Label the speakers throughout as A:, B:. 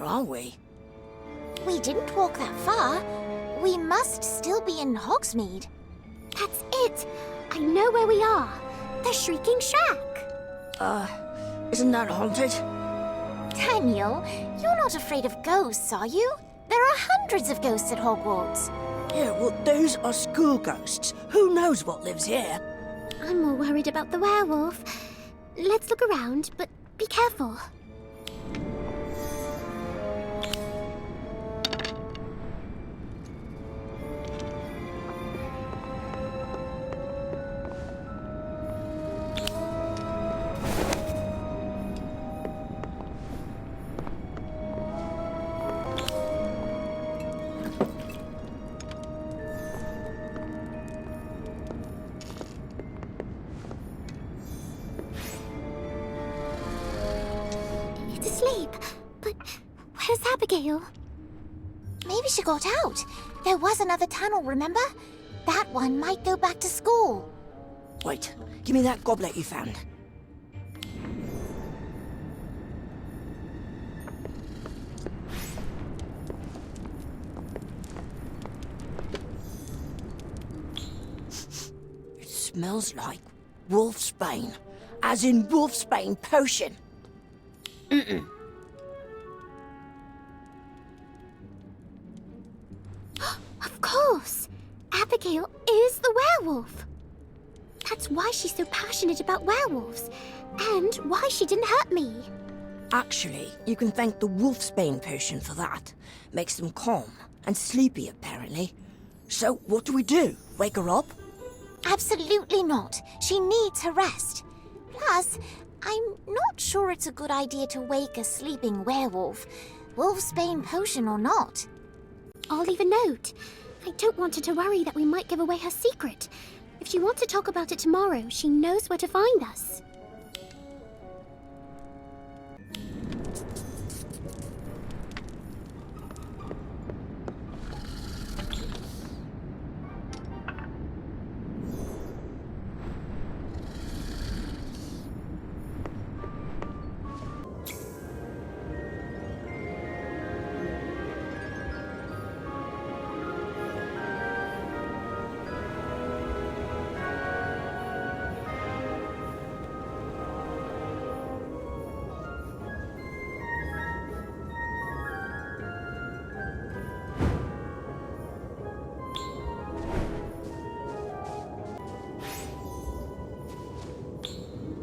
A: are we?
B: We didn't walk that far. We must still be in Hogsmeade.
C: That's it! I know where we are. The Shrieking Shack.
A: Isn't that haunted?
B: Daniel, you're not afraid of ghosts, are you? There are hundreds of ghosts at Hogwarts.
A: Yeah, well, those are school ghosts. Who knows what lives here?
C: I'm more worried about the werewolf. Let's look around, but be careful. Asleep, but where's Abigail?
B: Maybe she got out. There was another tunnel, remember? That one might go back to school.
A: Wait, give me that goblet you found. It smells like wolfsbane, as in wolfsbane potion.
C: Of course! Abigail is the werewolf! That's why she's so passionate about werewolves, and why she didn't hurt me.
A: Actually, you can thank the wolfsbane potion for that. Makes them calm and sleepy, apparently. So, what do? Wake her up?
B: Absolutely not. She needs her rest. Plus, I'm not sure it's a good idea to wake a sleeping werewolf, wolfsbane potion or not.
C: I'll leave a note. I don't want her to worry that we might give away her secret. If she wants to talk about it tomorrow, she knows where to find us.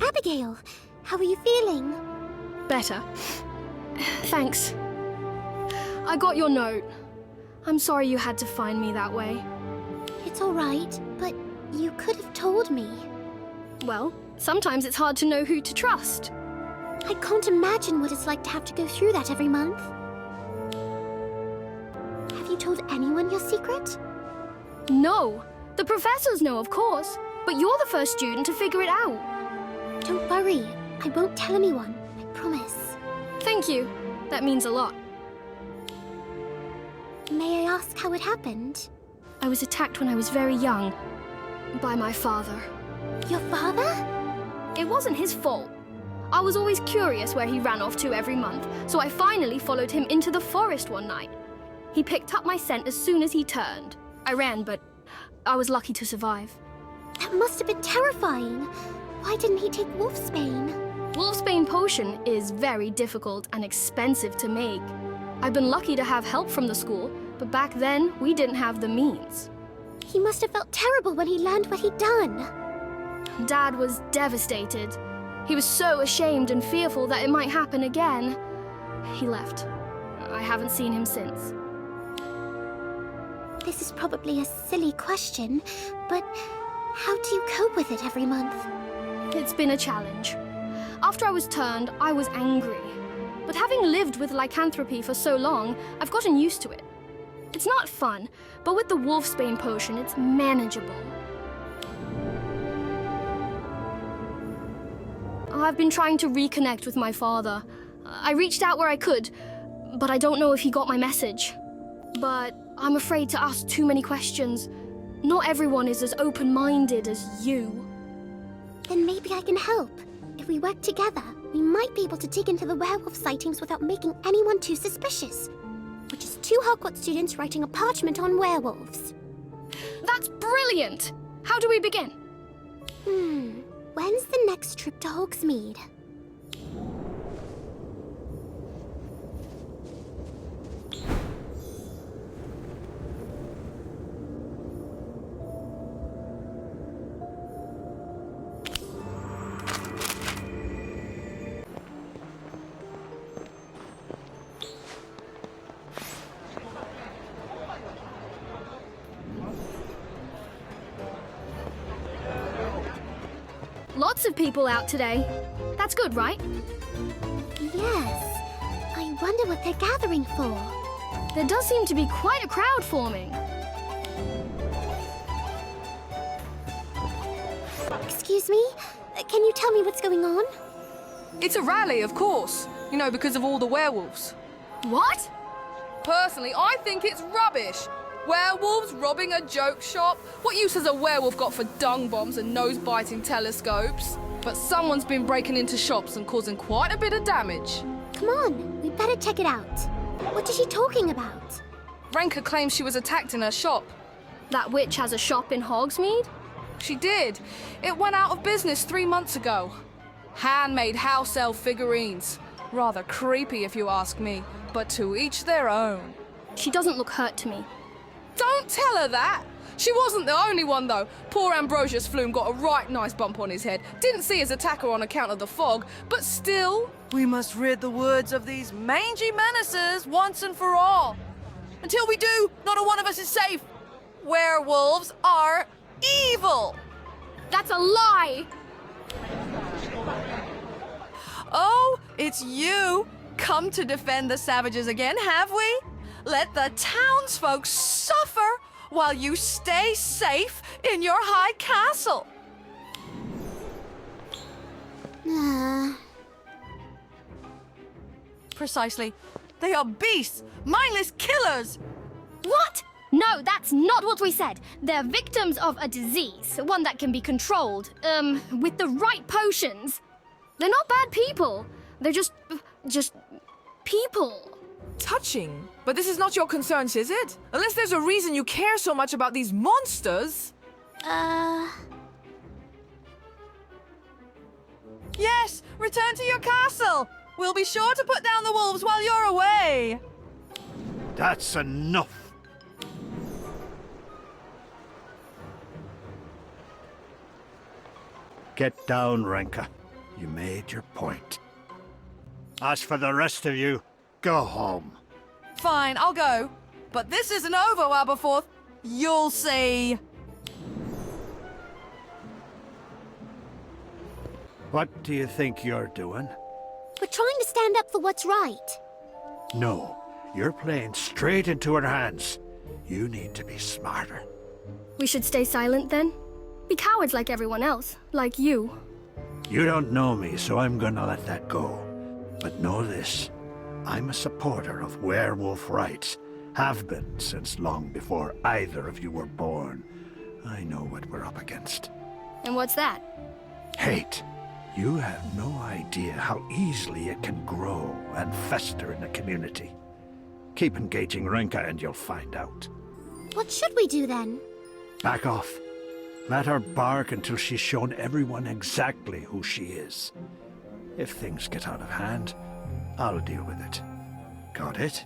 C: Abigail, how are you feeling?
D: Better. Thanks. I got your note. I'm sorry you had to find me that way.
C: It's all right, but you could have told me.
D: Well, sometimes it's hard to know who to trust.
C: I can't imagine what it's like to have to go through that every month. Have you told anyone your secret?
D: No. The professors know, of course. But you're the first student to figure it out.
C: Don't worry. I won't tell anyone. I promise.
D: Thank you. That means a lot.
C: May I ask how it happened?
D: I was attacked when I was very young. By my father.
C: Your father?
D: It wasn't his fault. I was always curious where he ran off to every month, so I finally followed him into the forest one night. He picked up my scent as soon as he turned. I ran, but I was lucky to survive.
C: That must have been terrifying. Why didn't he take wolfsbane?
D: Wolfsbane potion is very difficult and expensive to make. I've been lucky to have help from the school, but back then, we didn't have the means.
C: He must have felt terrible when he learned what he'd done.
D: Dad was devastated. He was so ashamed and fearful that it might happen again. He left. I haven't seen him since.
C: This is probably a silly question, but how do you cope with it every month?
D: It's been a challenge. After I was turned, I was angry. But having lived with lycanthropy for so long, I've gotten used to it. It's not fun, but with the wolfsbane potion, it's manageable. I've been trying to reconnect with my father. I reached out where I could, but I don't know if he got my message. But I'm afraid to ask too many questions. Not everyone is as open-minded as you.
C: Then maybe I can help, if we work together. we might be able to dig into the werewolf sightings without making anyone too suspicious. We're just two Hogwarts students writing a parchment on werewolves.
D: That's brilliant! How do we begin?
C: When's the next trip to Hogsmeade?
D: Lots of people out today. That's good, right?
C: Yes. I wonder what they're gathering for.
D: There does seem to be quite a crowd forming.
C: Excuse me? Can you tell me what's going on?
E: It's a rally, of course. You know, because of all the werewolves.
D: What?
E: Personally, I think it's rubbish. Werewolves robbing a joke shop? What use has a werewolf got for dung bombs and nose-biting telescopes? But someone's been breaking into shops and causing quite a bit of damage.
C: Come on, we better check it out. What is she talking about?
E: Renka claims she was attacked in her shop.
D: That witch has a shop in Hogsmeade?
E: She did. It went out of business 3 months ago. Handmade house elf figurines. Rather creepy if you ask me, but to each their own.
D: She doesn't look hurt to me.
E: Don't tell her that! She wasn't the only one, though. Poor Ambrosius Flume got a right nice bump on his head. Didn't see his attacker on account of the fog, but still...
F: We must rid the woods of these mangy menaces once and for all. Until we do, not a one of us is safe. Werewolves are evil.
D: That's a lie!
F: Oh, it's you. Come to defend the savages again, have we? Let the townsfolk suffer while you stay safe in your high castle. Precisely. They are beasts, mindless killers.
D: What? No, that's not what we said. They're victims of a disease, one that can be controlled, with the right potions. They're not bad people. They're just people.
F: Touching. But this is not your concerns, is it? Unless there's a reason you care so much about these monsters. Yes, return to your castle. We'll be sure to put down the wolves while you're away.
G: That's enough. Get down, Renka. You made your point. As for the rest of you, go home.
F: Fine, I'll go. But this isn't over, Aberforth. You'll see.
G: What do you think you're doing?
C: We're trying to stand up for what's right.
G: No, you're playing straight into her hands. You need to be smarter.
D: We should stay silent then? Be cowards like everyone else, like you.
G: You don't know me, so I'm gonna let that go. But know this. I'm a supporter of werewolf rights. Have been since long before either of you were born. I know what we're up against.
D: And what's that?
G: Hate. You have no idea how easily it can grow and fester in a community. Keep engaging Renka and you'll find out.
C: What should we do then?
G: Back off. Let her bark until she's shown everyone exactly who she is. If things get out of hand, I'll deal with it. Got it?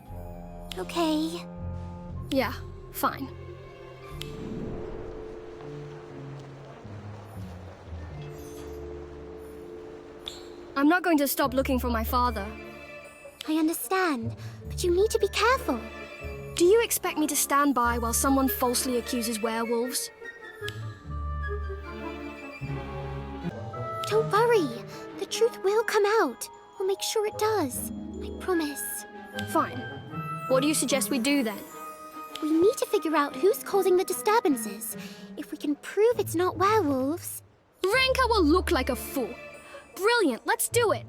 C: Okay.
D: Yeah, fine. I'm not going to stop looking for my father.
C: I understand, but you need to be careful.
D: Do you expect me to stand by while someone falsely accuses werewolves?
C: Don't worry. The truth will come out. We'll make sure it does. I promise.
D: Fine. What do you suggest we do then?
C: We need to figure out who's causing the disturbances. If we can prove it's not werewolves...
D: Renka will look like a fool. Brilliant, let's do it.